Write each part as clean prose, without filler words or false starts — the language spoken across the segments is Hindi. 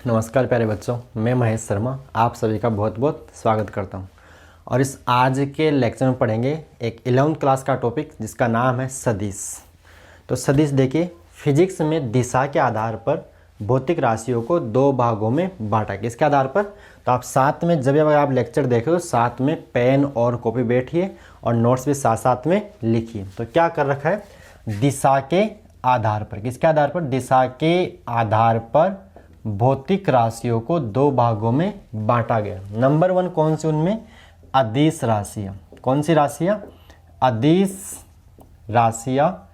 नमस्कार प्यारे बच्चों, मैं महेश शर्मा आप सभी का बहुत बहुत स्वागत करता हूं। और इस आज के लेक्चर में पढ़ेंगे एक 11th क्लास का टॉपिक जिसका नाम है सदिश। तो सदिश देखिए, फिजिक्स में दिशा के आधार पर भौतिक राशियों को दो भागों में बांटा। किसके आधार पर? तो आप साथ में जब आप लेक्चर देखें तो साथ में पेन और कॉपी बैठिए और नोट्स भी साथ साथ में लिखिए। तो क्या कर रखा है? दिशा के आधार पर। किसके आधार पर? दिशा के आधार पर भौतिक राशियों को दो भागों में बांटा गया। नंबर 1 कौन सी? उनमें अदिश राशियाँ। कौन सी राशियाँ? अदिश राशियाँ,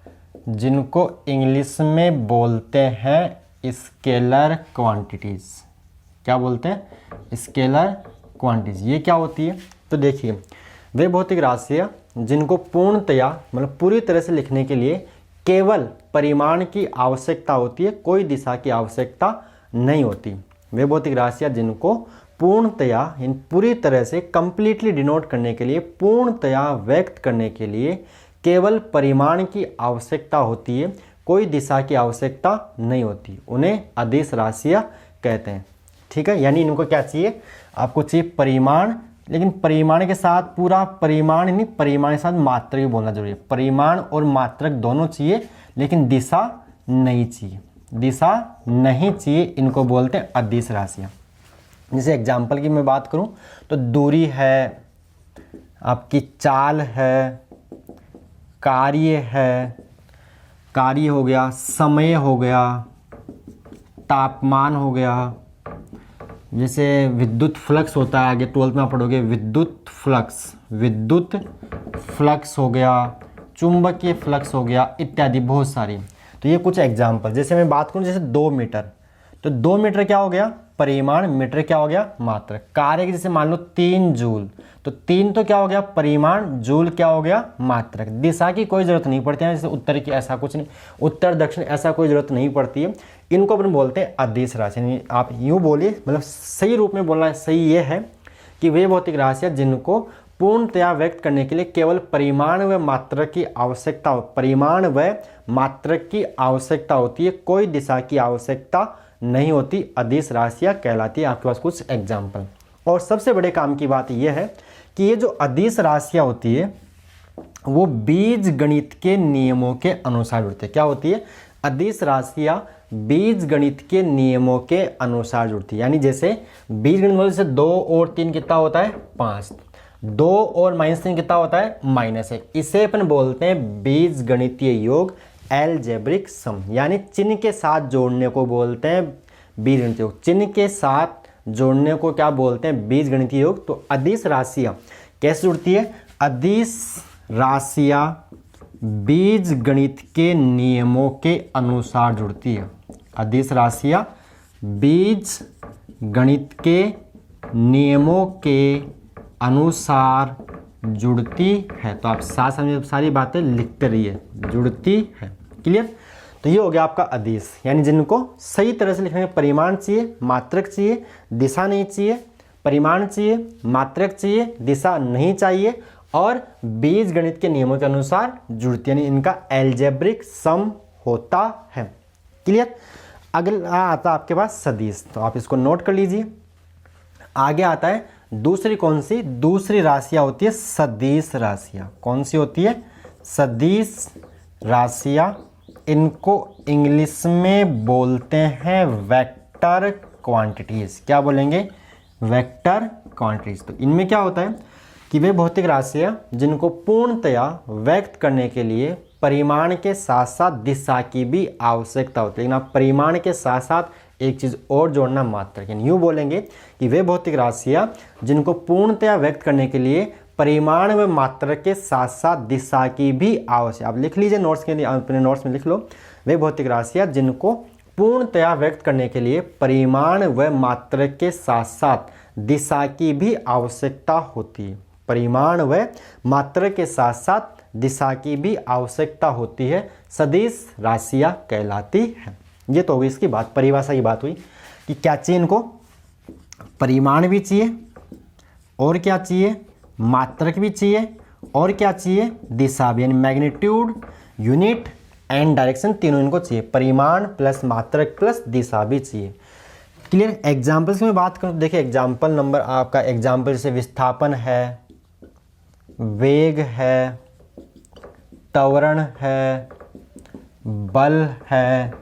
जिनको इंग्लिश में बोलते हैं स्केलर क्वांटिटीज। क्या बोलते हैं? Scalar quantities. ये क्या होती है? तो देखिए, वे भौतिक राशियाँ जिनको पूर्णतया मतलब पूरी तरह से लिखने के लिए केवल परिमाण की आवश्यकता होती है, कोई दिशा की आवश्यकता नहीं होती। वे भौतिक राशियाँ जिनको पूर्णतया पूरी तरह से कंप्लीटली डिनोट करने के लिए, पूर्णतया व्यक्त करने के लिए केवल परिमाण की आवश्यकता होती है, कोई दिशा की आवश्यकता नहीं होती, उन्हें अदिश राशियाँ कहते हैं। ठीक है, यानी इनको क्या चाहिए? आपको चाहिए परिमाण, लेकिन परिमाण के साथ पूरा परिमाण नहीं, परिमाण के साथ मात्रक भी बोलना जरूरी है। परिमाण और मात्रक दोनों चाहिए, लेकिन दिशा नहीं चाहिए। दिशा नहीं चाहिए, इनको बोलते हैं अदिश राशियाँ। जैसे एग्जाम्पल की मैं बात करूं तो दूरी है, आपकी चाल है, कार्य है, कार्य हो गया, समय हो गया, तापमान हो गया। जैसे विद्युत फ्लक्स होता है, आगे 12th में आप पढ़ोगे विद्युत फ्लक्स, विद्युत फ्लक्स हो गया, चुंबकीय फ्लक्स हो गया, इत्यादि बहुत सारी। तो ये कुछ एग्जाम्पल। जैसे मैं बात करूं जैसे 2 मीटर, तो 2 मीटर क्या हो गया? परिमाण। मीटर क्या हो गया? मात्रक। कार्य की जैसे मान लो 3 जूल, तो 3 तो क्या हो गया? परिमाण, जूल क्या हो गया? मात्रक। दिशा की कोई जरूरत नहीं पड़ती है, जैसे उत्तर की ऐसा कुछ नहीं, उत्तर दक्षिण ऐसा कोई जरूरत नहीं पड़ती है। इनको अपन बोलते हैं अदिश राशि। आप यूँ बोलिए, मतलब सही रूप में बोलना सही ये है कि वे भौतिक राशियाँ जिनको पूर्णतया व्यक्त करने के लिए केवल परिमाण व मात्रक की आवश्यकता हो, परिमाण व मात्रक की आवश्यकता होती है, कोई दिशा की आवश्यकता नहीं होती, अदिश राशियाँ कहलाती है। आपके पास कुछ एग्जाम्पल। और सबसे बड़े काम की बात यह है कि ये जो अदिश राशियाँ होती है वो बीज गणित के नियमों के अनुसार जुड़ती है। क्या होती है? अदिश राशियाँ बीज गणित के नियमों के अनुसार जुड़ती है। यानी जैसे बीज गणित में जैसे 2 और 3 कितना होता है? 5। 2 और -3 कितना होता है? -1। इसे अपन बोलते हैं बीज गणितीय योग, एलजेब्रिक सम। यानी चिन्ह के साथ जोड़ने को बोलते हैं बीज गणितीय योग। चिन्ह के साथ जोड़ने को क्या बोलते हैं? बीज गणितीय योग। तो अदिश राशियाँ कैसे जुड़ती है? अदिश राशियाँ बीज गणित के नियमों के अनुसार जुड़ती है। अदिश राशियाँ बीज गणित के नियमों के अनुसार जुड़ती है। तो आप साथ साथ सारी बातें लिखते रहिए, जुड़ती है। क्लियर? तो ये हो गया आपका अदिश, यानी जिनको सही तरह से लिखने में परिमाण चाहिए, मात्रक चाहिए, दिशा नहीं चाहिए, परिमाण चाहिए, मात्रक चाहिए, दिशा नहीं चाहिए, और बीज गणित के नियमों के अनुसार जुड़ती है, यानी इनका एल्जेब्रिक सम होता है। क्लियर? अगला आता आपके पास सदिश, तो आप इसको नोट कर लीजिए। आगे आता है दूसरी, कौन सी? दूसरी राशियाँ होती है सदिश राशियाँ। कौन सी होती है? सदिश राशियाँ। इनको इंग्लिश में बोलते हैं वेक्टर क्वांटिटीज। क्या बोलेंगे? Vector quantities. तो इनमें क्या होता है कि वे भौतिक राशियाँ जिनको पूर्णतया व्यक्त करने के लिए परिमाण के साथ साथ दिशा की भी आवश्यकता होती है। लेकिन आप परिमाण के साथ साथ एक चीज़ और जोड़ना, मात्रक। यूँ बोलेंगे कि वे भौतिक राशियाँ जिनको पूर्णतया व्यक्त करने के लिए परिमाण व मात्रक के साथ साथ दिशा की भी आवश्यकता। आप लिख लीजिए नोट्स के लिए, अपने नोट्स में लिख लो। वे भौतिक राशियाँ जिनको पूर्णतया व्यक्त करने के लिए परिमाण व मात्रक के साथ साथ दिशा की भी आवश्यकता होती है। परिमाण व मात्रक के साथ साथ दिशा की भी आवश्यकता होती है, सदिश राशियाँ कहलाती है। ये तो होगी इसकी बात, परिभाषा की बात हुई कि क्या चाहिए इनको? परिमाण भी चाहिए, और क्या चाहिए? मात्रक भी चाहिए, और क्या चाहिए? दिशा भी, यानी मैग्नीट्यूड, यूनिट एंड डायरेक्शन, तीनों इनको चाहिए। परिमाण प्लस मात्रक प्लस दिशा भी चाहिए। क्लियर। एग्जाम्पल्स की मैं बात करूँ, देखिए एग्जाम्पल नंबर आपका एग्जाम्पल जैसे विस्थापन है, वेग है, त्वरण है, बल है,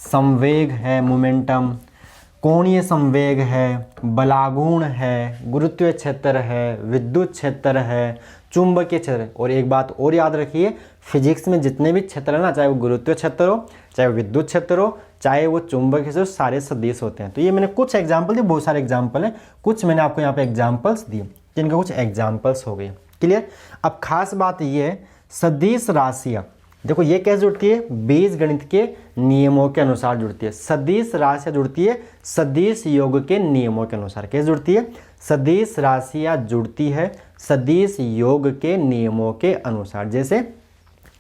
संवेग है, मोमेंटम, कोणीय संवेग है, बलागुण है, गुरुत्वीय क्षेत्र है, विद्युत क्षेत्र है, चुंबकीय क्षेत्र है। और एक बात और याद रखिए, फिजिक्स में जितने भी क्षेत्र है ना, चाहे वो गुरुत्वीय क्षेत्र हो, चाहे वो विद्युत क्षेत्र हो, चाहे वो चुंबकीय क्षेत्र हो, सारे सदिश होते हैं। तो ये मैंने कुछ एग्जाम्पल दिए, बहुत सारे एग्जाम्पल हैं, कुछ मैंने आपको यहाँ पे एग्जाम्पल्स दिए, जिनके कुछ एग्जाम्पल्स हो गए। क्लियर। अब खास बात ये है, सदिश राशियाँ देखो ये कैसे जुड़ती है, बीज गणित के नियमों के अनुसार जुड़ती है। सदिश राशियाँ जुड़ती है सदिश योग के नियमों के अनुसार। कैसे जुड़ती है, सदिश राशियाँ जुड़ती है सदिश योग के नियमों के अनुसार। जैसे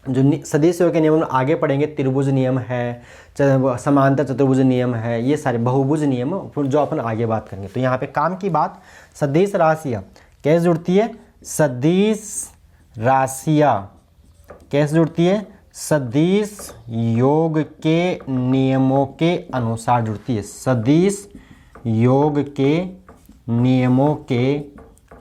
जो सदिश योग के नियम में आगे पढ़ेंगे, त्रिभुज नियम है, समांतर चतुर्भुज नियम है, ये सारे बहुभुज नियम जो अपन आगे बात करेंगे। तो यहाँ पे काम की बात, सदिश राशियाँ कैसे जुड़ती है, सदिश राशियाँ कैसे जुड़ती है, सदिश योग के नियमों के अनुसार जुड़ती है। सदिश योग के नियमों के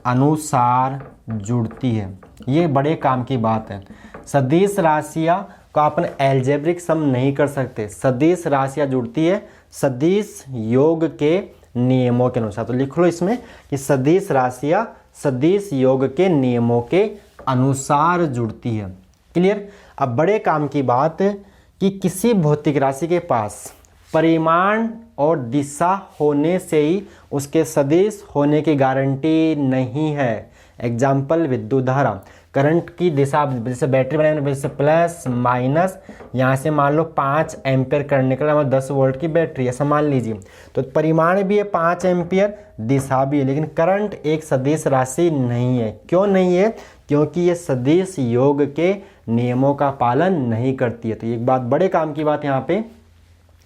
अनुसार जुड़ती है। ये बड़े काम की बात है। सदिश राशियाँ को अपन एल्जेब्रिक सम नहीं कर सकते, सदिश राशियाँ जुड़ती है सदिश योग के नियमों के अनुसार। तो लिख लो इसमें कि सदिश राशियाँ सदिश योग के नियमों के अनुसार जुड़ती है। क्लियर। अब बड़े काम की बात कि किसी भौतिक राशि के पास परिमाण और दिशा होने से ही उसके सदिश होने की गारंटी नहीं है। एग्जाम्पल विद्युत धारा, करंट की दिशा, जैसे बैटरी बनाने जैसे प्लस माइनस, यहाँ से मान लो 5 एम्पियर करंट निकल रहा है, 10 वोल्ट की बैटरी ऐसा मान लीजिए। तो परिमाण भी है 5 एम्पियर, दिशा भी है, लेकिन करंट एक सदिश राशि नहीं है। क्यों नहीं है, क्योंकि ये सदिश योग के नियमों का पालन नहीं करती है। तो एक बात बड़े काम की बात यहाँ पे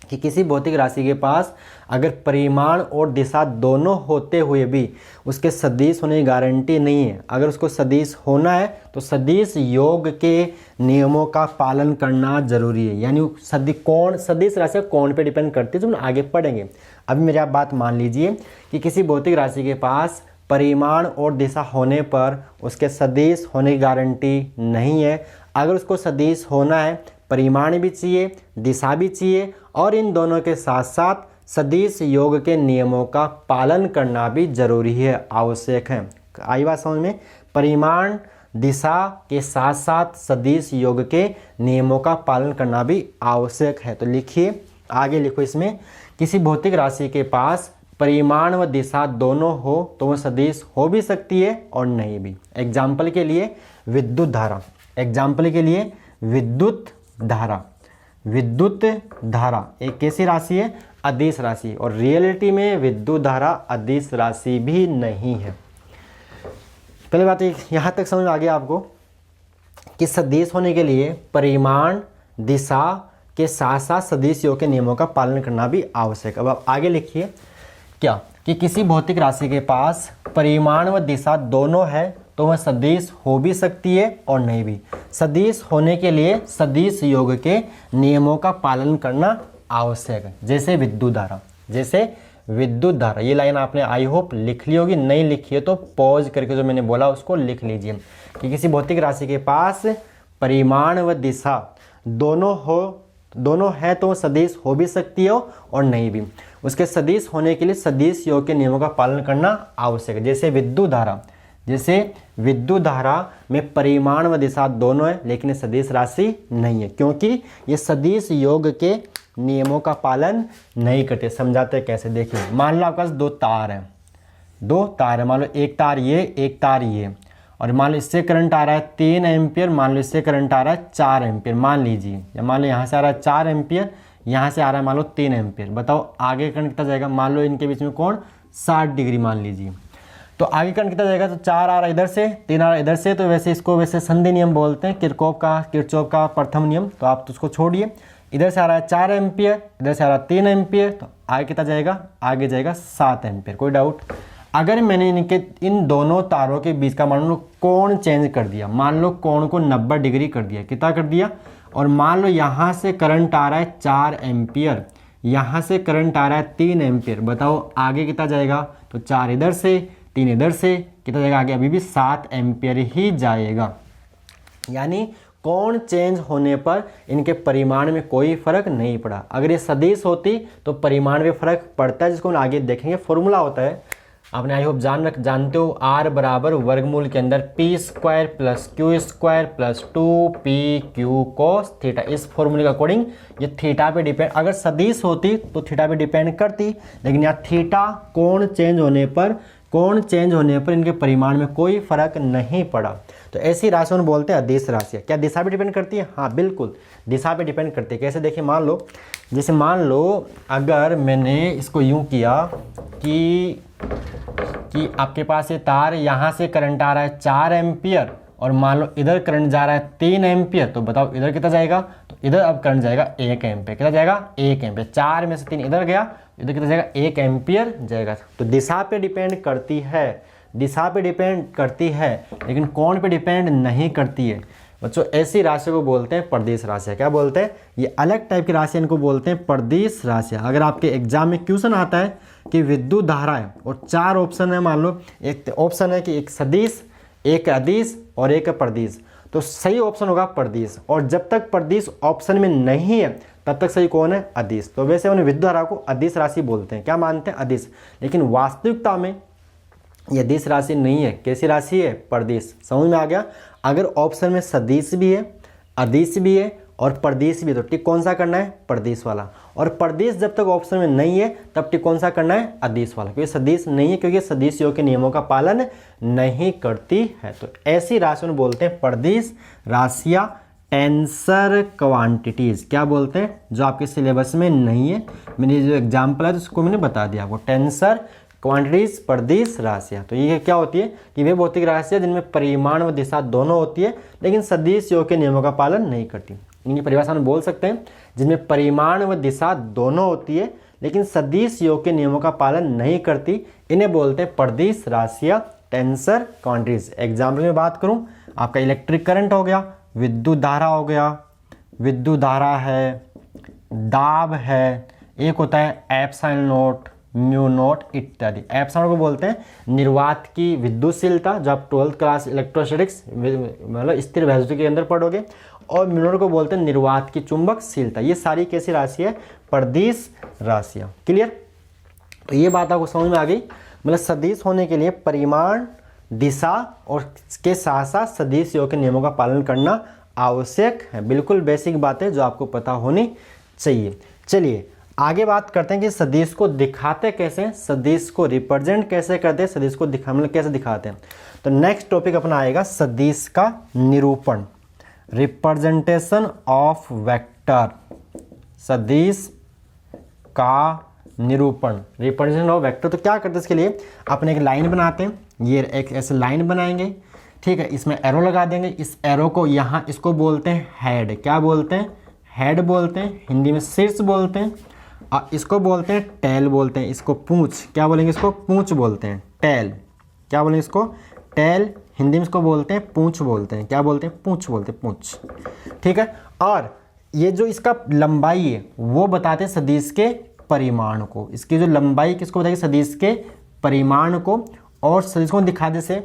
कि किसी भौतिक राशि के पास अगर परिमाण और दिशा दोनों होते हुए भी उसके सदिश होने की गारंटी नहीं है। अगर उसको सदिश होना है तो सदिश योग के नियमों का पालन करना जरूरी है। यानी सदिश राशि कोण पे डिपेंड करती है, जो हम आगे पढ़ेंगे। अभी मेरी आप बात मान लीजिए कि किसी भौतिक राशि के पास परिमाण और दिशा होने पर उसके सदिश होने की गारंटी नहीं है। अगर उसको सदिश होना है, परिमाण भी चाहिए, दिशा भी चाहिए, और इन दोनों के साथ साथ सदिश योग के नियमों का पालन करना भी जरूरी है, आवश्यक है। आई बात समझ में, परिमाण दिशा के साथ साथ सदिश योग के नियमों का पालन करना भी आवश्यक है। तो लिखिए, आगे लिखो इसमें, किसी भौतिक राशि के पास परिमाण व दिशा दोनों हो तो वह सदिश हो भी सकती है और नहीं भी। एग्जाम्पल के लिए विद्युत धारा, एग्जाम्पल के लिए विद्युत धारा, विद्युत धारा एक कैसी राशि है, अदिश राशि, और रियलिटी में विद्युत धारा अदिश राशि भी नहीं है। पहले बात यहाँ तक समझ में आ गया आपको कि सदिश होने के लिए परिमाण दिशा के साथ साथ सदिश योग के नियमों का पालन करना भी आवश्यक है। अब आप आगे लिखिए क्या, कि किसी भौतिक राशि के पास परिमाण व दिशा दोनों है तो वह सदिश हो भी सकती है और नहीं भी। सदिश होने के लिए सदिश योग के नियमों का पालन करना आवश्यक है। जैसे विद्युत धारा, जैसे विद्युत धारा, ये लाइन आपने आई होप लिख ली होगी, नहीं लिखी है तो पॉज करके जो मैंने बोला उसको लिख लीजिए कि किसी भौतिक राशि के पास परिमाण व दिशा दोनों है तो सदिश हो भी सकती है और नहीं भी। उसके सदिश होने के लिए सदिश योग के नियमों का पालन करना आवश्यक है। जैसे विद्युत धारा, जैसे विद्युत धारा में परिमाण व दिशा दोनों है लेकिन ये सदिश राशि नहीं है, क्योंकि ये सदिश योग के नियमों का पालन नहीं करते। समझाते कैसे, देखिए मान लो आपके पास दो तार है, मान लो एक तार ये, एक तार ये, और मान लो इससे करंट आ रहा है 3 एम्पियर, मान लो इससे करंट आ रहा है 4 एम्पियर मान लीजिए, या मान लो यहाँ से आ रहा है 4 एम्पियर, यहाँ से आ रहा है मान लो 3 एम्पियर। बताओ आगे करंट कितना जाएगा, मान लो इनके बीच में कोण 60 डिग्री मान लीजिए, तो आगे करंट कितना जाएगा, तो 4 आ रहा है इधर से, 3 आ रहा है इधर से, तो वैसे इसको वैसे संधि नियम बोलते हैं, किरचॉफ का प्रथम नियम, तो आप उसको छोड़िए। इधर से आ रहा है 4 एम्पियर, इधर से आ रहा है 3 एम्पियर, तो आगे कितना जाएगा, आगे जाएगा 7 एम्पियर। कोई डाउट? अगर मैंने इन दोनों तारों के बीच का मान लो कोण चेंज कर दिया, मान लो कोण को 90 डिग्री कर दिया, कितना कर दिया, और मान लो यहाँ से करंट आ रहा है 4 एम्पियर, यहाँ से करंट आ रहा है 3 एम्पियर, बताओ आगे कितना जाएगा, तो 4 इधर से 3 इधर से, कितना जाएगा आगे, अभी भी 7 एम्पियर ही जाएगा। यानी कोण चेंज होने पर इनके परिमाण में कोई फर्क नहीं पड़ा। अगर ये सदिश होती तो परिमाण में फर्क पड़ता है, जिसको हम आगे देखेंगे। फॉर्मूला होता है, आपने आई होप जानते हो, R बराबर वर्गमूल के अंदर P square plus Q square plus 2pq cos theta. इस फॉर्मूले के अकॉर्डिंग ये थीटा पे डिपेंड, अगर सदिश होती तो थीटा पे डिपेंड करती, लेकिन यहाँ थीटा कोण चेंज होने पर इनके परिमाण में कोई फर्क नहीं पड़ा। तो ऐसी राशियों को बोलते हैं अदिश राशियाँ। क्या दिशा पे डिपेंड करती है? हाँ बिल्कुल, दिशा पे डिपेंड करती है। कैसे देखिए, मान लो अगर मैंने इसको यूँ किया कि आपके पास ये तार, यहाँ से करंट आ रहा है 4 एम्पियर और मान लो इधर करंट जा रहा है 3 एम्पियर, तो बताओ इधर कितना जाएगा, तो इधर अब करंट जाएगा 1 एम्पियर। कितना जाएगा? 1 एम्पियर। 4 में से 3 इधर गया, इधर कितना जाएगा? 1 एम्पियर जाएगा। तो दिशा पे डिपेंड करती है, लेकिन कोण पे डिपेंड नहीं करती है। बच्चों ऐसी राशि को बोलते हैं परदिश राशियाँ। क्या बोलते हैं? ये अलग टाइप की राशि, इनको बोलते हैं परदिश राशियाँ। अगर आपके एग्जाम में क्वेश्चन आता है कि विद्युत धारा है और 4 ऑप्शन है, मान लो एक ऑप्शन है कि एक सदिश, एक अदिश और एक परदिश, तो सही ऑप्शन होगा परदिश। और जब तक परदिश ऑप्शन में नहीं है तब तक सही कौन है? अदिश। तो वैसे उन्हें विद्युत धारा को अदिश राशि बोलते हैं। क्या मानते हैं? अदिश। लेकिन वास्तविकता में ये अदिश राशि नहीं है। कैसी राशि है? परदिश। समझ में आ गया? अगर ऑप्शन में सदिश भी है, अदिश भी है और परदिश भी है, तो टिक कौन सा करना है? परदिश वाला। और परदिश जब तक ऑप्शन में नहीं है तब टिक कौन सा करना है? अदिश वाला। क्योंकि सदिश नहीं है, क्योंकि सदिश योग के नियमों का पालन नहीं करती है। तो ऐसी राशियों को बोलते हैं परदिश राशियाँ, टेंसर क्वांटिटीज। क्या बोलते हैं? जो आपके सिलेबस में नहीं है, मैंने जो एग्जाम्पल है तो उसको मैंने बता दिया आपको। टेंसर क्वांटिटीज, परदिश राशियाँ। तो ये क्या होती है कि वे भौतिक राशियाँ जिनमें परिमाण व दिशा दोनों होती है, लेकिन सदिश योग के नियमों का पालन नहीं करती। इनकी परिभाषा में बोल सकते हैं, जिनमें परिमाण व दिशा दोनों होती है लेकिन सदिश योग के नियमों का पालन नहीं करती, इन्हें बोलते हैं परदिश राशियाँ, टेंसर क्वांटिटीज। एग्जाम्पल में बात करूँ, आपका इलेक्ट्रिक करंट हो गया, विद्युत धारा हो गया, विद्युत धारा है, दाब है, एक होता है एप्सिलॉन नॉट, म्यू नॉट इत्यादि। एप्सिलॉन को बोलते हैं निर्वात की विद्युतशीलता, जो आप 12th क्लास इलेक्ट्रोस्टैटिक्स मतलब स्थिर वैद्युति के अंदर पढ़ोगे। और म्यू नॉट को बोलते हैं निर्वात की चुंबकशीलता। ये सारी कैसी राशि है? परदिश राशियाँ। क्लियर? तो ये बात आपको समझ में आ गई। मतलब सदिश होने के लिए परिमाण, दिशा और के साथ साथ सदिश योग के नियमों का पालन करना आवश्यक है। बिल्कुल बेसिक बातें जो आपको पता होनी चाहिए। चलिए आगे बात करते हैं कि सदिश को दिखाते कैसे, सदिश को रिप्रेजेंट कैसे करते हैं, सदिश को मतलब कैसे दिखाते हैं। तो नेक्स्ट टॉपिक अपना आएगा सदिश का निरूपण, रिप्रेजेंटेशन ऑफ वेक्टर। सदिश का निरूपण, रिप्रेजेंटेशन ऑफ वेक्टर। तो क्या करते हैं इसके लिए? अपने एक लाइन बनाते हैं, ये एक ऐसे लाइन बनाएंगे, ठीक है, इसमें एरो लगा देंगे। इस एरो को यहाँ इसको बोलते हैं हेड। क्या बोलते हैं? हेड बोलते हैं, हिंदी में शीर्ष बोलते हैं। और इसको बोलते हैं टेल बोलते हैं, इसको पूंछ। क्या बोलेंगे? इसको पूंछ बोलते हैं, टेल। क्या बोलेंगे इसको? टेल। हिंदी में इसको बोलते हैं पूंछ बोलते हैं। क्या बोलते हैं? पूंछ बोलते हैं, पूंछ। ठीक है। और ये जो इसका लंबाई है वो बताते हैं सदिश के परिमाण को। इसकी जो लंबाई किसको बताएगी? सदिश के परिमाण को। और सदिश को दिखा दे से,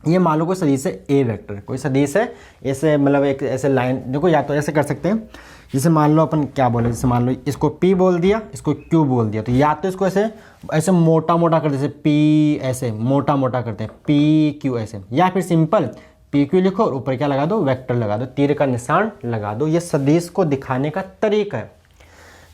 ये मान लो कोई सदिश है ए वेक्टर, कोई सदिश है ऐसे, मतलब एक ऐसे लाइन, देखो या तो ऐसे कर सकते हैं, जैसे मान लो अपन क्या बोले, जैसे मान लो इसको P बोल दिया, इसको Q बोल दिया, तो या तो इसको ऐसे ऐसे मोटा मोटा करते, जैसे P ऐसे मोटा मोटा करते हैं PQ ऐसे, या फिर सिंपल PQ लिखो और ऊपर क्या लगा दो? वेक्टर लगा दो, तीर का निशान लगा दो। ये सदिश को दिखाने का तरीका है।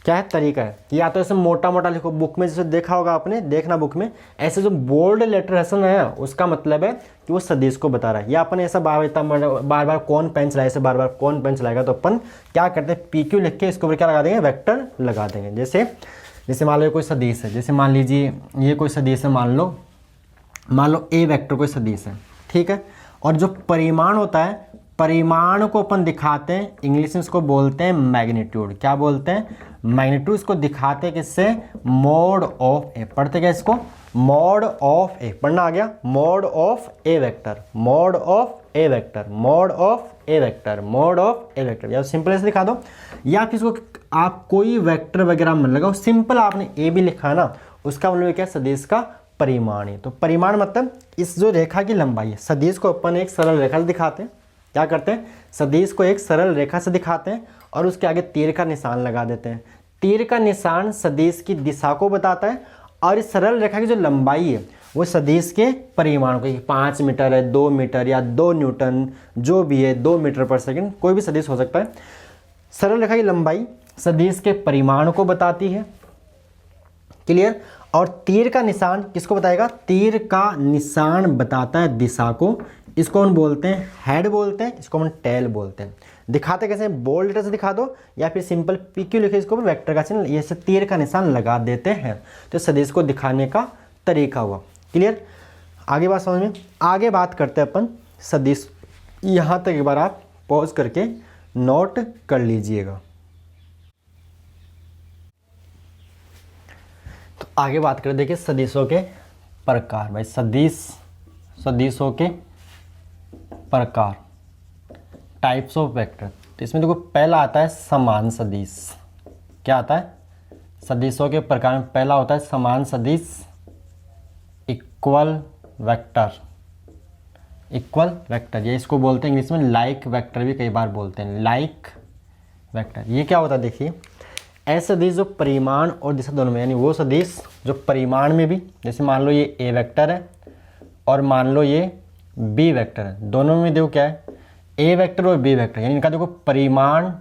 क्या है? तरीका है। या तो ऐसे मोटा मोटा लिखो, बुक में जैसे देखा होगा आपने, देखना बुक में ऐसे जो बोल्ड लेटर है उसका मतलब है कि वो सदिश को बता रहा है। या अपन ऐसा बार बार कौन पेन चलाए, ऐसे बार बार कौन पेन चलाएगा, तो अपन क्या करते हैं? PQ लिख के इसके ऊपर क्या लगा देंगे? वेक्टर लगा देंगे। जैसे मान लो कोई सदिश है, जैसे मान लीजिए ये कोई सदिश है, मान लो ए वेक्टर कोई सदिश है, ठीक है। और जो परिमाण होता है, परिमाण को अपन दिखाते हैं, इंग्लिश में इसको बोलते हैं मैग्नीट्यूड। क्या बोलते हैं? मैग्नीट्यूड। इसको दिखाते हैं किससे? मोड ऑफ ए। पढ़ते क्या इसको? मोड ऑफ ए। पढ़ना आ गया? Mode of A vector, mode of A vector, mode of A vector, mode of A vector. या सिंपल ऐसे दिखा दो, या फिर इसको आप कोई वेक्टर वगैरह मन लगाओ, सिंपल आपने ए भी लिखा ना, उसका मतलब क्या है, सदिश का परिमाण है। तो परिमाण मतलब इस जो रेखा की लंबाई है, सदिश को अपन एक सरल रेखा से दिखाते हैं। क्या करते हैं, सदिश को एक सरल रेखा से दिखाते हैं और उसके आगे तीर का निशान लगा देते हैं। तीर का निशान सदिश की दिशा को बताता है और इस सरल रेखा की जो लंबाई है वो सदिश के परिमाण को, 5 मीटर है, 2 मीटर या 2 न्यूटन जो भी है, 2 मीटर पर सेकंड, कोई भी सदिश हो सकता है। सरल रेखा की लंबाई सदिश के परिमाण को बताती है, क्लियर। और तीर का निशान किसको बताएगा, तीर का निशान बताता है दिशा को। इसको हम बोलते हैं हेड बोलते हैं, इसको हम टेल बोलते हैं। दिखाते कैसे, बोल्ड लेटर से दिखा दो या फिर सिंपल PQ लिखे, इसको वेक्टर का चिन्ह, ये से तीर का निशान लगा देते हैं। तो सदिश को दिखाने का तरीका हुआ, क्लियर। आगे बात समझ में, आगे बात करते हैं अपन सदिश। यहाँ तक एक बार आप पॉज करके नोट कर लीजिएगा। तो आगे बात करें, देखिए सदिशों के प्रकार। भाई सदिशों के प्रकार, टाइप्स ऑफ वेक्टर। तो इसमें देखो पहला आता है समान सदिश। क्या आता है, सदिशों के प्रकार में पहला होता है समान सदिश, इक्वल वेक्टर। इक्वल वेक्टर, ये इसको बोलते हैं इंग्लिश में लाइक वेक्टर भी कई बार बोलते हैं, लाइक वेक्टर। ये क्या होता है, देखिए ऐसे सदिश जो परिमाण और दिशा दोनों में, यानी वो सदिश जो परिमाण में भी, जैसे मान लो ये ए वेक्टर है और मान लो ये बी वेक्टर है, दोनों में देखो क्या है, ए वेक्टर और बी वेक्टर, यानी इनका देखो परिमाण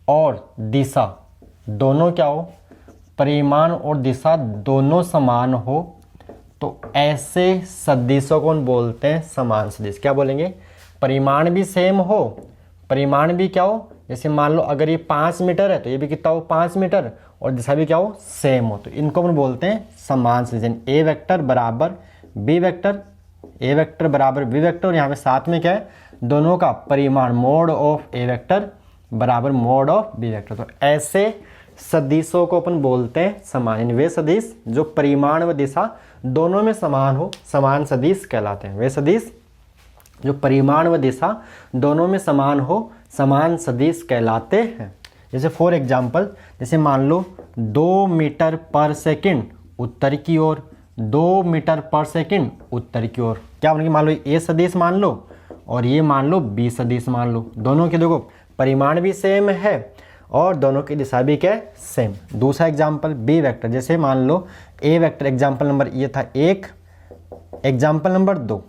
और दिशा दोनों क्या हो, परिमाण और दिशा दोनों समान हो, तो ऐसे सदिशों को हम बोलते हैं समान सदिश। क्या बोलेंगे, परिमाण भी सेम हो, परिमाण भी क्या हो, जैसे मान लो अगर ये 5 मीटर है तो ये भी कितना हो, 5 मीटर, और दिशा भी क्या हो, सेम हो, तो इनको हम बोलते हैं समान सदिश। ए वेक्टर बराबर बी वेक्टर, ए वेक्टर बराबर बी वेक्टर, और यहाँ पे साथ में क्या है, दोनों का परिमाण मोड ऑफ ए वेक्टर बराबर मोड ऑफ बी वेक्टर। तो ऐसे सदिशों को अपन बोलते हैं समान, यानी वे सदिश जो परिमाण व दिशा दोनों में समान हो, समान सदिश कहलाते हैं। वे सदिश जो परिमाण व दिशा दोनों में समान हो, समान सदिश कहलाते हैं। जैसे फॉर एग्जाम्पल, जैसे मान लो 2 मीटर पर सेकंड उत्तर की ओर, 2 मीटर पर सेकंड उत्तर की ओर। क्या बनेगी, मान लो ए सदिश मान लो और ये मान लो बी सदिश मान लो, दोनों के देखो परिमाण भी सेम है और दोनों की दिशा भी क्या है, सेम। दूसरा एग्जाम्पल बी वेक्टर, जैसे मान लो ए वेक्टर, एग्जाम्पल नंबर ये था 1, एग्जाम्पल नंबर 2।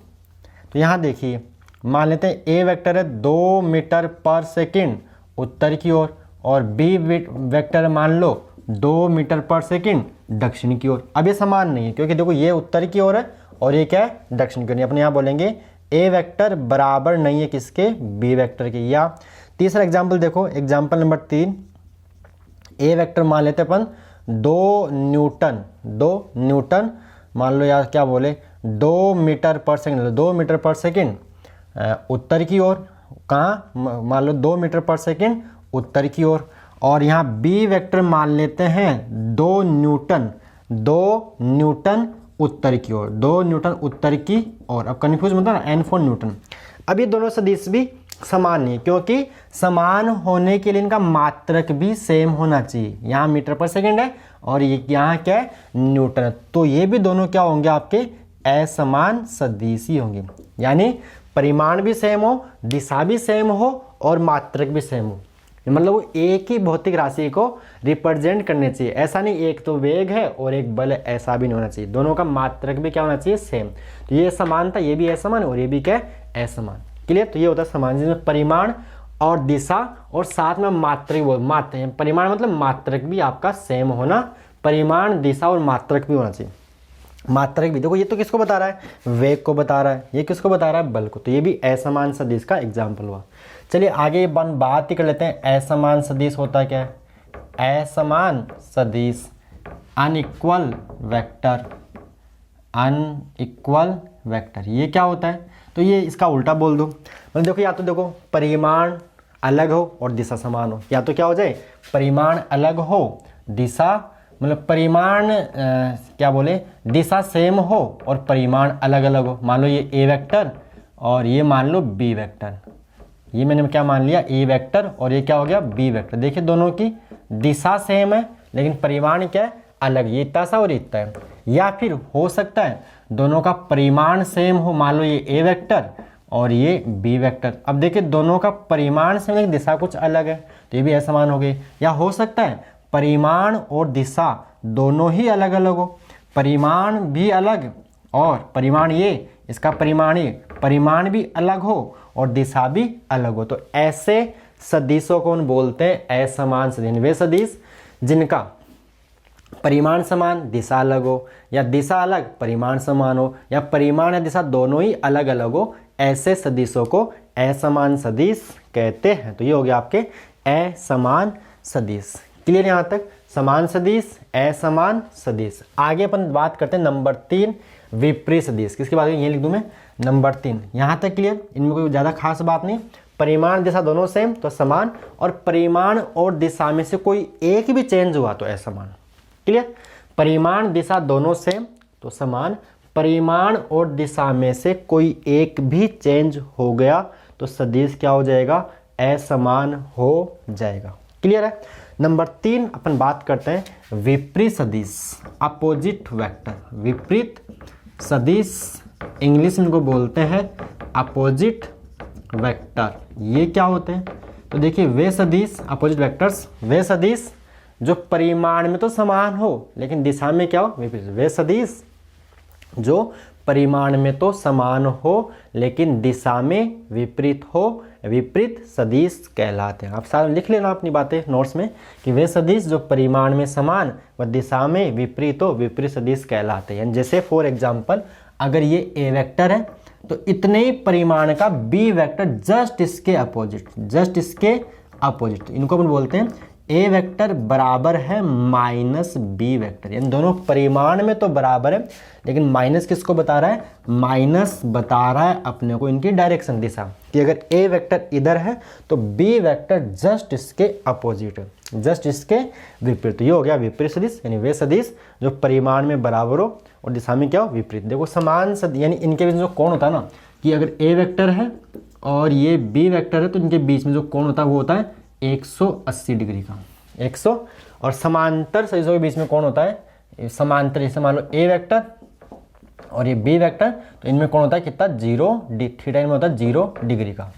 तो यहाँ देखिए मान लेते हैं ए वेक्टर है 2 मीटर पर सेकंड उत्तर की ओर और बी वेक्टर मान लो 2 मीटर पर सेकंड दक्षिण की ओर। अब ये समान नहीं है क्योंकि देखो ये उत्तर की ओर है और ये क्या है, दक्षिण की ओर। अपने यहाँ बोलेंगे ए वेक्टर बराबर नहीं है किसके, बी वेक्टर के। या तीसरा एग्जाम्पल देखो, एग्जाम्पल नंबर 3, ए वेक्टर मान लेते अपन 2 न्यूटन मान लो, यार क्या बोले, 2 मीटर पर सेकंड, 2 मीटर पर सेकंड उत्तर की ओर, कहाँ मान लो 2 मीटर पर सेकंड उत्तर की ओर। और यहाँ बी वेक्टर मान लेते हैं 2 न्यूटन उत्तर की ओर, 2 न्यूटन उत्तर की ओर। अब कन्फ्यूज मत ना, N4 न्यूटन। अब ये दोनों सदिश भी समान नहीं, क्योंकि समान होने के लिए इनका मात्रक भी सेम होना चाहिए। यहाँ मीटर पर सेकंड है और ये यहाँ क्या है, न्यूटन। तो ये भी दोनों क्या होंगे, आपके असमान सदिश ही होंगे। यानी परिमाण भी सेम हो, दिशा भी सेम हो और मात्रक भी सेम हो, मतलब वो एक ही भौतिक राशि को रिप्रेजेंट करने चाहिए। ऐसा नहीं एक तो वेग है और एक बल है, ऐसा भी नहीं होना चाहिए। दोनों का मात्रक भी क्या होना चाहिए, सेम। तो ये समान था, ये भी असमान और ये भी क्या है, असमान। क्लियर। तो ये होता है समान, जिसमें परिमाण और दिशा और साथ में मात्रक, परिमाण मतलब मात्रक भी आपका सेम होना, परिमाण दिशा और मात्रक भी होना चाहिए। मात्रक भी देखो, ये तो किसको बता रहा है, वेग को बता रहा है, ये किसको बता रहा है, बल को। तो ये भी असमान सदिश का एग्जाम्पल हुआ। चलिए आगे बात ही कर लेते हैं, असमान सदिश होता क्या है। असमान सदिश अनइक्वल वेक्टर, ये क्या होता है, तो ये इसका उल्टा बोल दो। मतलब देखो, या तो देखो परिमाण अलग हो और दिशा समान हो, या तो क्या हो जाए, परिमाण अलग हो, दिशा मतलब परिमाण क्या बोले, दिशा सेम हो और परिमाण अलग अलग हो। मान लो ये ए वेक्टर और ये मान लो बी वेक्टर, ये मैंने क्या मान लिया, ए वेक्टर, और ये क्या हो गया, बी वेक्टर। देखिए दोनों की दिशा सेम है लेकिन परिमाण क्या है, अलग, ये इतना सा और इतना है। या फिर हो सकता है दोनों का परिमाण सेम हो, मान लो ये ए वेक्टर और ये बी वेक्टर। अब देखिए दोनों का परिमाण सेम लेकिन दिशा कुछ अलग है, तो ये भी असमान हो गई। या हो सकता है परिमाण और दिशा दोनों ही अलग अलग हो, परिमाण भी अलग और परिमाण ये, इसका परिमाण ये, परिमाण भी अलग हो और दिशा भी अलग हो। तो ऐसे सदिशों को हम बोलते हैं असमान सदिश। वे सदिश जिनका परिमाण समान दिशा अलग हो, या दिशा अलग परिमाण समान हो, या परिमाण या दिशा दोनों ही अलग अलग हो, ऐसे सदिशों को असमान सदिश कहते हैं। तो ये हो गया आपके असमान सदिश। क्लियर यहाँ तक, समान सदिश, असमान सदिश। आगे अपन बात करते हैं नंबर 3 विपरीत सदिश। किसके बारे में, ये लिख दूं मैं, नंबर 3। यहाँ तक क्लियर, इनमें कोई ज़्यादा खास बात नहीं। परिमाण दिशा दोनों सेम तो समान, और परिमाण और दिशा में से कोई एक भी चेंज हुआ तो असमान। क्लियर, परिमाण दिशा दोनों सेम तो समान, परिमाण और दिशा में से कोई एक भी चेंज हो गया तो सदिश क्या हो जाएगा, असमान हो जाएगा। क्लियर है। नंबर 3 अपन बात करते हैं विपरीत सदिश, अपोजिट वेक्टर। विपरीत सदिश इंग्लिश में इनको बोलते हैं अपोजिट वेक्टर। ये क्या होते हैं, तो देखिए वे सदिश, अपोजिट वेक्टर्स, वे सदिश जो परिमाण में तो समान हो लेकिन दिशा में क्या हो, विपरीत। वे सदिश जो परिमाण में तो समान हो लेकिन दिशा में विपरीत हो, विपरीत सदिश कहलाते हैं। आप सारे लिख लेना अपनी बातें नोट्स में कि वे सदिश जो परिमाण में समान व दिशा में विपरीत हो, विपरीत सदिश कहलाते हैं। जैसे फॉर एग्जांपल अगर ये ए वेक्टर है तो इतने ही परिमाण का बी वेक्टर जस्ट इसके अपोजिट, जस्ट इसके अपोजिट, इनको अपन बोलते हैं ए वेक्टर बराबर है माइनस बी वेक्टर। यानी दोनों परिमाण में तो बराबर है लेकिन माइनस किसको बता रहा है, माइनस बता रहा है अपने को इनकी डायरेक्शन, दिशा, कि अगर ए वेक्टर इधर है तो बी वेक्टर जस्ट इसके अपोजिट है, जस्ट इसके विपरीत। ये हो गया विपरीत सदिश, यानी वे सदिश जो परिमाण में बराबर हो और दिशा में क्या हो, विपरीत। देखो समान सदिश यानी इनके बीच में जो कोण होता है ना, कि अगर ए वेक्टर है और ये बी वेक्टर है तो इनके बीच में जो कोण होता है वो होता है 180 डिग्री का, 100। और समांतर सदिशों के बीच में कोण होता है समांतर, जैसे मान लो ए वेक्टर और ये बी वेक्टर, तो इनमें कोण होता है कितना, 0 थीटा इनमें होता है 0 डिग्री का।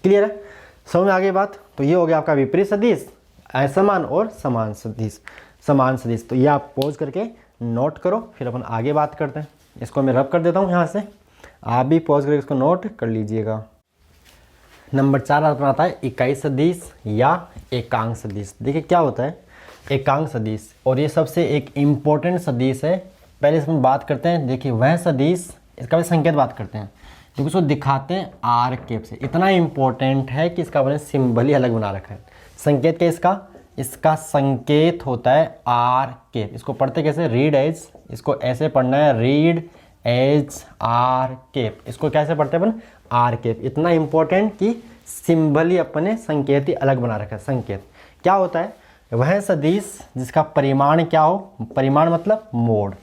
क्लियर है, समझ में आ गई बात। तो ये हो गया आपका विपरीत सदिश, असमान और समान सदिश, समान सदिश। तो ये आप पॉज करके नोट करो, फिर अपन आगे बात करते हैं। इसको मैं रब कर देता हूँ यहाँ से, आप भी पॉज करके इसको नोट कर लीजिएगा। नंबर 4 अपना आता है इकाई सदिश या एकांक सदिश। देखिए क्या होता है एकांक सदिश, और ये सबसे एक इम्पोर्टेंट सदिश है। पहले इसमें बात करते हैं, देखिए वह सदिश, इसका भी संकेत बात करते हैं, क्योंकि उसको दिखाते हैं आर कैप से। इतना इम्पोर्टेंट है कि इसका अपने सिंबल ही अलग बना रखा है। संकेत क्या इसका, इसका संकेत होता है आर कैप। इसको पढ़ते कैसे, रीड एज, इसको ऐसे पढ़ना है, रीड एज आर कैप। इसको कैसे पढ़ते हैं अपन, आर कैप। इतना इंपॉर्टेंट कि सिंबल ही अपने संकेत ही अलग बना रखा है। संकेत क्या होता है, वह सदिश जिसका परिमाण क्या हो, परिमाण मतलब मोड,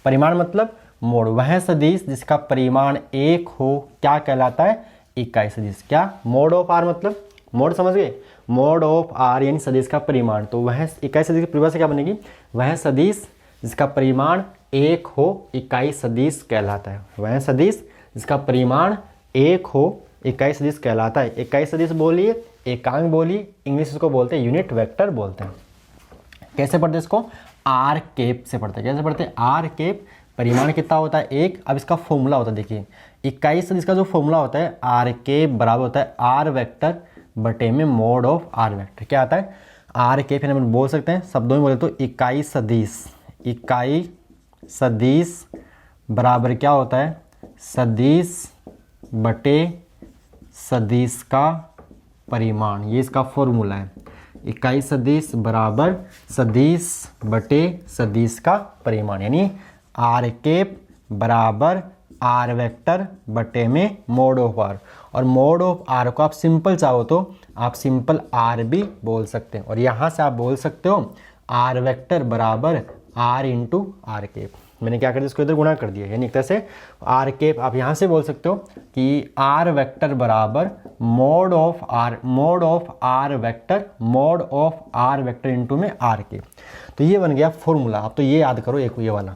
परिमाण मतलब मोड। वह सदिश जिसका परिमाण 1 हो क्या कहलाता है, इकाई सदिश। क्या, मोड ऑफ आर मतलब, मोड समझ गए, मोड ऑफ आर यानी सदिश का परिमाण। तो वह इकाई सदिश की परिभाषा क्या बनेगी, वह सदिश जिसका परिमाण 1 हो इकाई सदिश कहलाता है। वह सदिश जिसका परिमाण 1 हो इकाई सदिश कहलाता है। इकाई सदिश बोलिए, एकांक बोलिए, इंग्लिश इसको बोलते हैं यूनिट वेक्टर बोलते हैं। कैसे पढ़ते हैं इसको, आर कैप से पढ़ते हैं। कैसे पढ़ते हैं, आर कैप। परिमाण कितना होता है 1। अब इसका फॉर्मूला होता है, देखिए इकाई सदिश का जो फॉर्मूला होता है आर कैप बराबर होता है आर वेक्टर बटे में मोड ऑफ आर वेक्टर। क्या आता है, आर कैप यानी हम बोल सकते हैं शब्दों में बोले तो इकाई सदिश, इकाई सदिश बराबर क्या होता है, सदिश बटे सदिश का परिमाण। ये इसका फॉर्मूला है, इकाई सदिश बराबर सदिश बटे सदिश का परिमाण, यानी आर कैप बराबर आर वेक्टर बटे में मोड ऑफ आर। और मोड ऑफ आर को आप सिंपल चाहो तो आप सिंपल आर भी बोल सकते हैं, और यहाँ से आप बोल सकते हो आर वेक्टर बराबर आर इंटू आर कैप। मैंने क्या कर दिया, इसको इधर गुणा कर दिया, यानी एक तरह से आर कैप आप यहाँ से बोल सकते हो कि आर वेक्टर बराबर mod of R vector into में आर कैप। तो ये बन गया फॉर्मूला। आप तो ये याद करो, एक ये वाला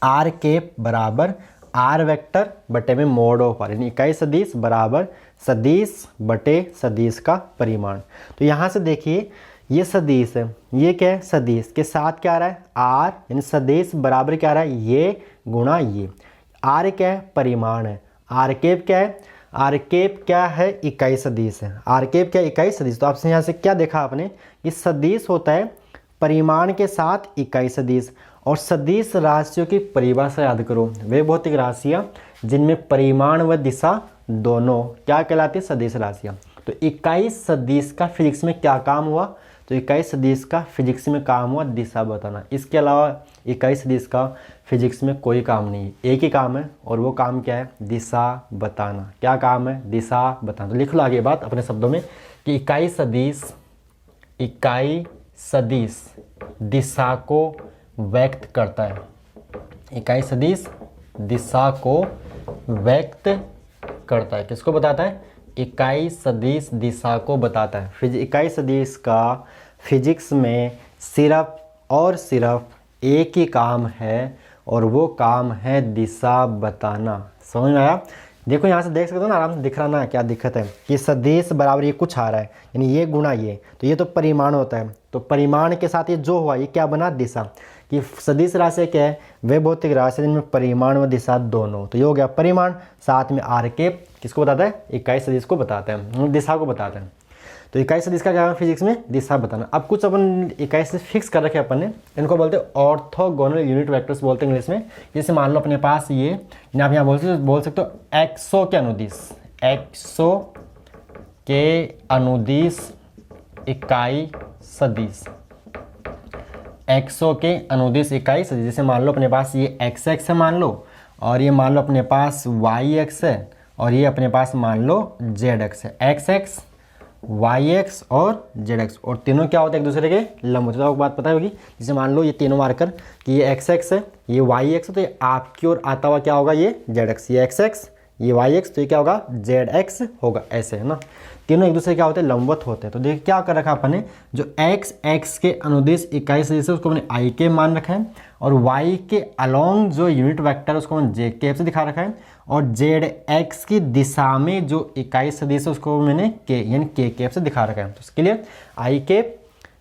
आर कैप बराबर आर वेक्टर बटे में मोड ऑफ आर, यानी इकाई सदिश बराबर सदिश बटे सदिश का परिमाण। तो यहाँ से देखिए ये सदिश है, ये क्या है, सदिश के साथ क्या आ रहा है, आर, यानी सदिश बराबर क्या आ रहा है, ये गुणा ये। आर क्या है, परिमाण है। आर कैप क्या है, आर कैप क्या है, इकाई सदिश है। आर कैप क्या है, इकाई सदिश। तो आपसे यहाँ से क्या देखा आपने कि सदिश होता है परिमाण के साथ इकाई सदिश। और सदिश राशियों की परिभाषा याद करो, वे भौतिक राशियाँ जिनमें परिमाण व दिशा दोनों क्या कहलाती है, सदिश राशियाँ। तो इकाई सदिश का फिजिक्स में क्या काम हुआ, तो इकाई सदिश का फिजिक्स में काम हुआ दिशा बताना। इसके अलावा इकाई सदिश का फिजिक्स में कोई काम नहीं है, एक ही काम है, और वो काम क्या है, दिशा बताना। क्या काम है, दिशा बताना। तो लिख लो आगे बात अपने शब्दों में कि इकाई सदिश दिशा को व्यक्त करता है। इकाई सदिश दिशा को व्यक्त करता है। किसको बताता है, इकाई सदिश दिशा को बताता है। इकाई सदिश का फिजिक्स में सिर्फ और सिर्फ एक ही काम है, और वो काम है दिशा बताना। समझ में आया। देखो यहाँ से देख सकते हो ना, आराम से दिख रहा ना क्या दिक्कत है कि सदिश बराबर ये कुछ आ रहा है, यानी ये गुणा ये, तो ये तो परिमाण होता है। तो परिमाण के साथ ये जो हुआ ये क्या बना, दिशा। कि सदिश राशि क्या है, वे भौतिक राशि जिनमें परिमाण व दिशा दोनों। तो ये हो गया परिमाण, साथ में आर कैप किसको बताता है, इकाई सदिश को बताता है, दिशा को बताता है। तो इकाई सदिश का क्या है फिजिक्स में, दिशा बताना। अब कुछ अपन इकाई सदिश फिक्स कर रखे अपन ने, इनको बोलते हैं ऑर्थोगोनल यूनिट वेक्टर्स बोलते हैं इंग्लिश में। जैसे मान लो अपने पास ये, आप यहाँ बोल सकते हो एक्सो के अनुदिश इकाई सदिश, एक्सो के अनुदिश इकाई सदिश। जैसे मान लो अपने पास ये एक्स एक्स है मान लो, और ये मान लो अपने पास वाई एक्स है, और ये अपने पास मान लो जेड एक्स है। एक्स एक्स, वाई एक्स और जेड एक्स, और तीनों क्या होते हैं, एक दूसरे के लंब होते हैं। तो आपको बात पता होगी। जैसे मान लो ये तीनों मार्कर कि ये एक्स एक्स है, ये वाई एक्स है, तो ये आपकी ओर आता हुआ क्या होगा, ये जेड एक्स। ये एक्स एक्स, ये वाई एक्स, तो ये क्या होगा, जेड एक्स होगा। ऐसे है ना, तीनों एक दूसरे क्या होते हैं, लंबवत होते हैं। तो देखिए क्या कर रखा अपन ने, जो एक्स एक्स के अनुदिश इकाई सदिश है उसको मैंने आई के मान रखा है, और वाई के अलोंग जो यूनिट वेक्टर है उसको मैंने जे कैप से दिखा रखा है, और जेड एक्स की दिशा में जो इकाई सदिश है उसको मैंने के यानी के कैप से दिखा रखा है। तो इसके लिए I cap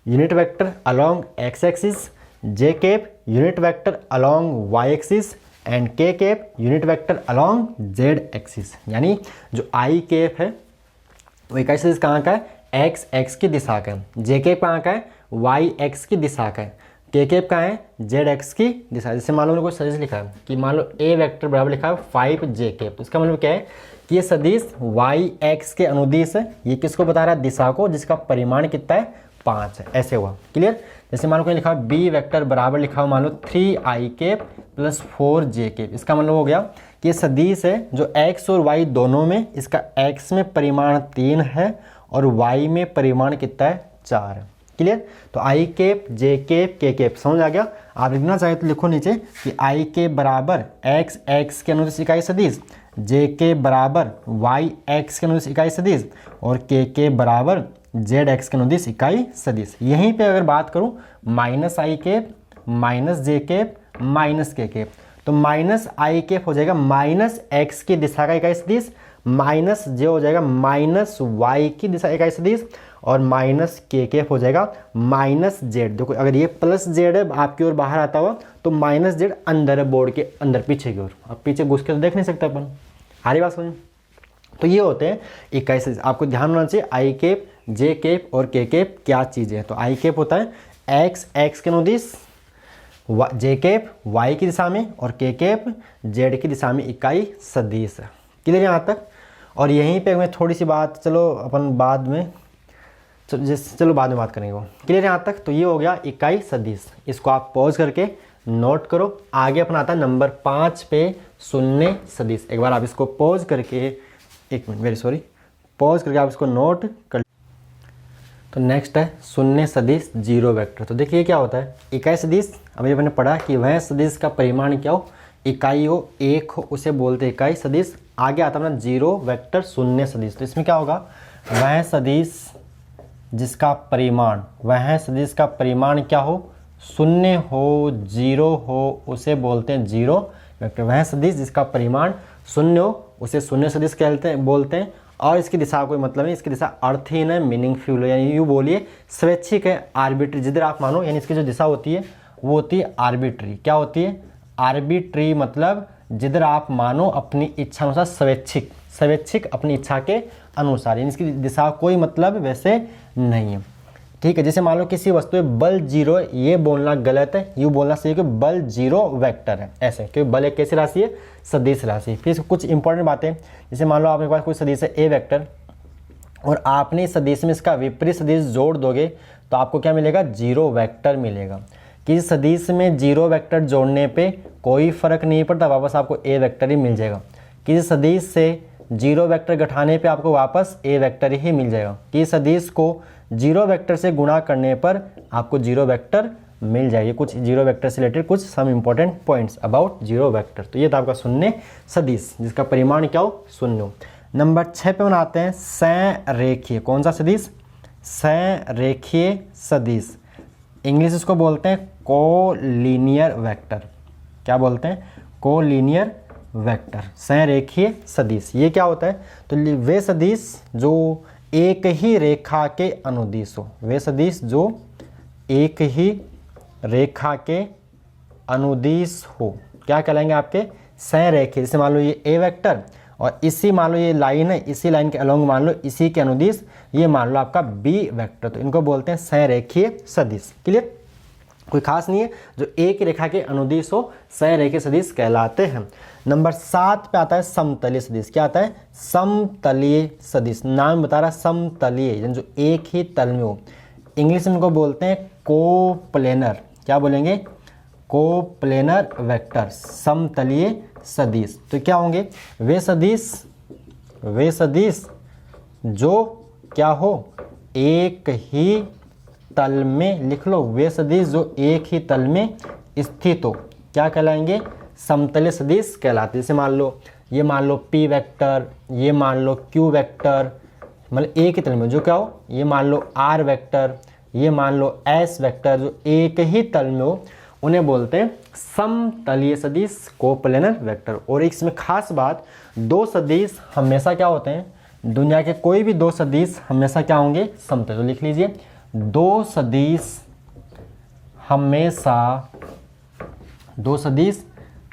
unit vector along X axis, J cap unit vector along Y axis, and K cap unit vector along Z axis. यानी जो आई कैप है वो इकाई सदिश कहाँ का है, एक्स एक्स की दिशा का है। जे कैप कहाँ का है, वाई एक्स की दिशा का है। के कैप कहाँ है, जेड एक्स की दिशा। जैसे मान लो मैंने कोई सदिश लिखा है कि मान लो ए वेक्टर बराबर लिखा है 5 जे कैप, तो इसका मतलब क्या है कि ये सदिश वाई एक्स के अनुदिश है। ये किसको बता रहा है, दिशा को, जिसका परिमाण कितना है, 5 है। ऐसे हुआ, क्लियर। जैसे मान लो कहीं लिखा है बी वेक्टर बराबर लिखा हुआ मान लो 3 आई कैप प्लस 4 जे कैप। इसका मतलब हो गया कि ये सदिश है जो एक्स और वाई दोनों में, इसका एक्स में परिमाण 3 है और वाई में परिमाण कितना है, 4 है। क्लियर। तो आई कैप, जे कैप, के कैप समझ आ गया। आप लिखना चाहे तो लिखो नीचे कि आई कैप बराबर एक्स एक्स के अनुदिश इकाई सदिश, जे कैप बराबर वाई एक्स के अनुदिश इकाई सदिश, और के कैप बराबर जेड एक्स के अनुदिश इकाई सदिश। यहीं पे अगर बात करूं माइनस आई कैप, माइनस जे कैप, माइनस के कैप, तो माइनस आई कैप हो जाएगा माइनस एक्स की दिशा का इकाई सदिश, माइनस जे हो जाएगा माइनस वाई की दिशा इकाई सदिश, और माइनस के कैप हो जाएगा माइनस जेड। देखो अगर ये प्लस जेड है आपकी ओर बाहर आता हुआ, तो माइनस जेड अंदर है बोर्ड के अंदर पीछे की ओर। अब पीछे घुस के तो देख नहीं सकते अपन। हारी बात समझ। तो ये होते हैं इकाई सदिश। आपको ध्यान होना चाहिए आई कैप, जे कैप और के कैप क्या चीज़ें हैं। तो आई कैप होता है एक्स एक्स के अनुदिश, जे कैप वाई की दिशा में, और के कैप जेड की दिशा में इकाई सदिश है। क्लियर यहाँ तक। और यहीं पे मैं थोड़ी सी बात, चलो अपन बाद में चलो बाद में बात करेंगे वो। क्लियर यहाँ तक। तो ये हो गया इकाई सदिश। इसको आप पॉज करके नोट करो। आगे अपना आता है नंबर 5 पे शून्य सदिश। एक बार आप इसको पॉज करके, एक मिनट वेरी सॉरी, पॉज करके आप इसको नोट कर। तो नेक्स्ट है शून्य सदिश जीरो वेक्टर। तो देखिए क्या होता है, इकाई सदिश, अभी मैंने पढ़ा कि वह सदिश का परिमाण क्या हो, इकाई हो, एक हो, उसे बोलते हैं इकाई सदिश। आगे आता है ना जीरो वेक्टर शून्य सदिश। तो इसमें क्या होगा, वह सदिश जिसका परिमाण, वह सदिश का परिमाण क्या हो, शून्य हो, जीरो हो, उसे बोलते हैं जीरो वेक्टर। वह सदिश जिसका परिमाण शून्य हो उसे शून्य सदिश बोलते हैं। और इसकी दिशा कोई मतलब नहीं, इसकी दिशा अर्थहीन है, मीनिंगफुल है, यानी यूँ बोलिए स्वैच्छिक है, आर्बिट्री, जिधर आप मानो, यानी इसकी जो दिशा होती है वो होती है आर्बिट्री। क्या होती है, आर्बिट्री, मतलब जिधर आप मानो अपनी इच्छा अनुसार, स्वैच्छिक अपनी इच्छा के अनुसार, यानी इसकी दिशा कोई मतलब वैसे नहीं है। ठीक है, जैसे मान लो किसी वस्तु में बल जीरो है, ये बोलना गलत है, यूँ बोलना चाहिए कि बल जीरो वेक्टर है, ऐसे, क्योंकि बल एक कैसी राशि है, सदिश राशि। फिर इसको कुछ इंपॉर्टेंट बातें, जैसे मान लो आपके पास कोई सदिश है ए वेक्टर और आपने इस सदिश में इसका विपरीत सदिश जोड़ दोगे तो आपको क्या मिलेगा, जीरो वेक्टर मिलेगा। किसी सदिश में जीरो वेक्टर जोड़ने पे कोई फर्क नहीं पड़ता, वापस आपको ए वेक्टर ही मिल जाएगा। किसी सदिश से जीरो वेक्टर घटाने पे आपको वापस ए वेक्टर ही मिल जाएगा। किसी सदिश को जीरो वेक्टर से गुणा करने पर आपको जीरो वेक्टर मिल जाएगी। कुछ जीरो वेक्टर से रिलेटेड कुछ some important points about zero vector. तो ये था आपका शून्य सदिश जिसका परिमाण क्या हो, शून्य हो। नंबर 6 पे बनाते हैं संरेखीय। कौन सा सदिश, संरेखीय सदिश। इंग्लिश इसको बोलते हैं कोलिनियर वेक्टर। क्या बोलते हैं, कोलिनियर वेक्टर, संरेखीय सदिश। ये क्या होता है, तो वे सदिश जो एक ही रेखा के अनुदिश हो, वे सदिश जो एक ही रेखा के अनुदिश हो, क्या कहलाएंगे आपके, संरेखीय। जैसे मान लो ये ए वेक्टर और इसी मान लो ये लाइन है, इसी लाइन के अलोंग मान लो इसी के अनुदिश ये मान लो आपका बी वेक्टर, तो इनको बोलते हैं संरेखीय सदिश। क्लियर, कोई खास नहीं है, जो एक रेखा के अनुदिश हो संरेखीय सदिश कहलाते हैं। नंबर 7 पे आता है समतलीय सदिश। क्या आता है, समतलीय सदिश, नाम बता रहा समतलीय, जो एक ही तल में हो। इंग्लिश में इनको बोलते हैं कोप्लेनर। क्या बोलेंगे, कोप्लेनर वेक्टर, समतलीय सदिश। तो क्या होंगे, वे सदिश जो क्या हो, एक ही तल में, लिख लो, वे सदिश जो एक ही तल में स्थित हो, क्या कहलाएंगे, समतलीय सदिश कहलाते हैं। जैसे मान लो पी वेक्टर, ये मान लो क्यू वेक्टर, मतलब एक ही तल में जो क्या हो, ये मान लो आर वेक्टर, ये मान लो एस वेक्टर, जो एक ही तल में हो, उन्हें बोलते हैं समतलीय सदिश, कोप्लेनर वेक्टर। और इसमें खास बात, दो सदिश हमेशा क्या होते हैं, दुनिया के कोई भी दो सदिश हमेशा क्या होंगे, समतल। तो लिख लीजिए, दो सदिश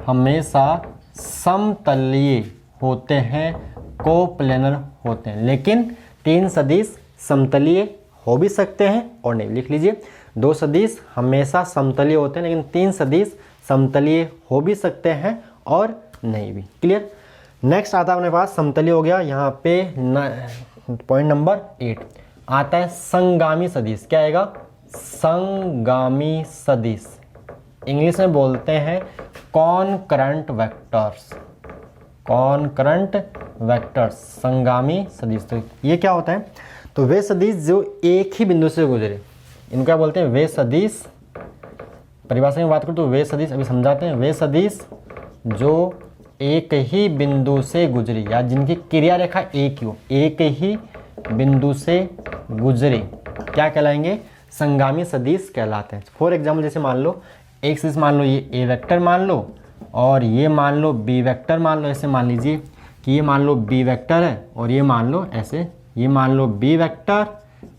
हमेशा समतलीय होते हैं, कोप्लेनर होते हैं। लेकिन तीन सदिश समतलीय हो भी सकते हैं और नहीं। लिख लीजिए, दो सदिश हमेशा समतलीय होते हैं लेकिन तीन सदिश समतलीय हो भी सकते हैं और नहीं भी। क्लियर। नेक्स्ट आता है अपने पास, समतलीय हो गया, यहाँ पे पॉइंट नंबर 8 आता है संगामी सदिश। क्या आएगा, संगामी सदिश। इंग्लिश में बोलते हैं कॉनकरेंट वेक्टर्स, संगामी सदिश। तो ये क्या होता है, तो वे सदिश जो एक ही बिंदु से गुजरे, इनको क्या बोलते हैं, वे सदिश। परिभाषा में बात करूं तो वे सदिश, अभी समझाते हैं, वे सदिश जो एक ही बिंदु से गुजरी या जिनकी क्रिया रेखा एक ही हो, एक ही बिंदु से गुजरे, क्या कहलाएंगे, संगामी सदिश कहलाते हैं। फॉर एग्जाम्पल, जैसे मान लो एक सदिश, मान लो ये ए वेक्टर मान लो और ये मान लो बी वेक्टर मान लो। ऐसे मान लीजिए कि ये मान लो बी वेक्टर है और ये मान लो ऐसे, ये मान लो बी वेक्टर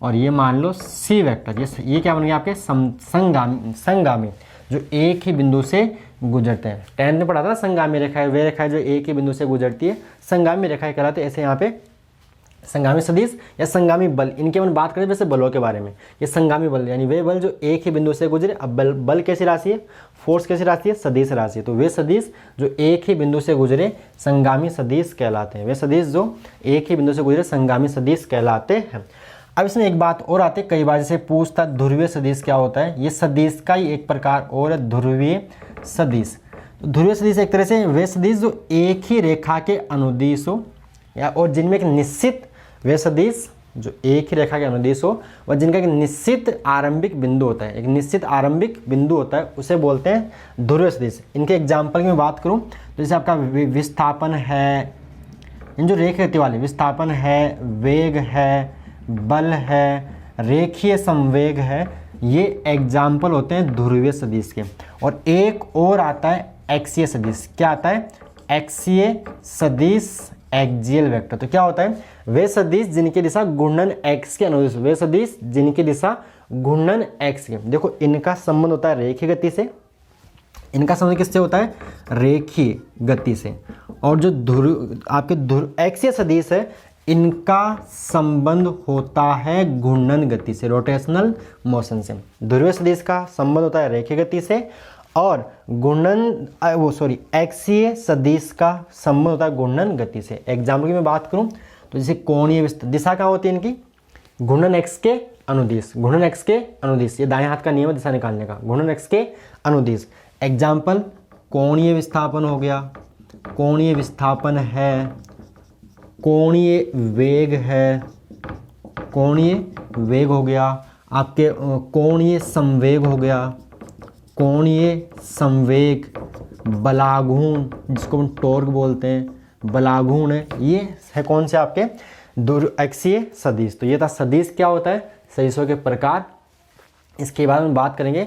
और ये मान लो सी वेक्टर। ये क्या बन गया आपके संगामी, जो एक ही बिंदु से गुजरते हैं। 10th में पढ़ा था ना, संगामी रेखा है वे रेखा जो एक ही बिंदु से गुजरती है, संगामी रेखाएं कहलाते हैं। ऐसे यहाँ पे संगामी सदिश या संगामी बल, इनकी हम बात करें वैसे बलों के बारे में। ये संगामी बल यानी वे बल जो एक ही बिंदु से गुजरे। अब बल कैसी राशि है, फोर्स कैसी राशि है, सदिश राशि है। तो वे सदिश जो एक ही बिंदु से गुजरे संगामी सदिश कहलाते हैं। वे सदिश जो एक ही बिंदु से गुजरे संगामी सदिश कहलाते हैं। अब इसमें एक बात और आती है, कई बार जैसे पूछता ध्रुवीय सदिश क्या होता है, ये सदिश का ही एक प्रकार और ध्रुवीय सदिश। तो ध्रुवीय सदिश एक तरह से वे सदिश जो एक ही रेखा के अनुदिश हो या और जिनमें एक निश्चित, वे सदिश जो एक ही रेखा के अनुदिश हो और जिनका एक निश्चित आरंभिक बिंदु होता है, एक निश्चित आरंभिक बिंदु होता है, उसे बोलते हैं ध्रुवीय सदिश। इनके एग्जाम्पल की मैं बात करूं तो जैसे आपका विस्थापन है, इन जो रेख गति वाले विस्थापन है, वेग है, बल है, रेखीय संवेग है, ये एग्जाम्पल होते हैं ध्रुवीय सदिश के। और एक और आता है एक्सीय सदिश। क्या आता है? एक्सीय सदिश, एक्सियल वेक्टर। तो क्या होता है? वे सदिश जिनकी दिशा घूर्णन x के अनुदिश, वे सदिश जिनकी दिशा घूर्णन x के। देखो इनका संबंध होता है रेखीय गति से, इनका संबंध किससे होता है? रेखीय गति से। और जो आपके एक्सीय सदिश है, इनका संबंध होता है घूर्णन गति से, रोटेशनल मोशन से। ध्रुवीय सदिश का संबंध होता है रेखीय गति से और एक्सीय सदिश का संबंध होता है घूर्णन गति से। एग्जाम्पल की मैं बात करूं तो जैसे कोणीय दिशा क्या होती है इनकी? घूर्णन x के अनुदिश, घूर्णन x के अनुदिश। ये दाएं हाथ का नियम है दिशा निकालने का, घूर्णन x के अनुदिश। एग्जाम्पल कोणीय विस्थापन हो गया, कोणीय विस्थापन है, कोणीय वेग है, कोणीय वेग हो गया, आपके कोणीय संवेग हो गया, कोणीय संवेग, बलाघूर्ण जिसको हम टॉर्क बोलते हैं, बलाघूर्ण है। ये है कौन से? आपके एक्सीय सदिश। तो ये था सदिश क्या होता है, सदिशों के प्रकार। इसके बाद हम बात करेंगे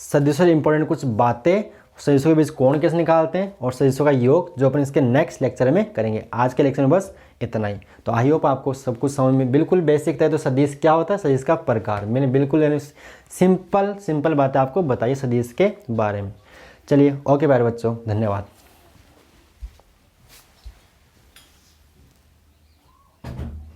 सदिशों से इंपॉर्टेंट कुछ बातें, सदिशों के बीच कोण कैसे निकालते हैं और सदिशों का योग, जो अपन इसके नेक्स्ट लेक्चर में करेंगे। आज के लेक्चर में बस इतना ही। तो आई होप आपको सब कुछ समझ में बिल्कुल बेसिक था। तो सदिश क्या होता है, सदिश का प्रकार, मैंने बिल्कुल सिंपल बातें आपको बताई सदिश के बारे में। चलिए ओके प्यारे बच्चों, धन्यवाद।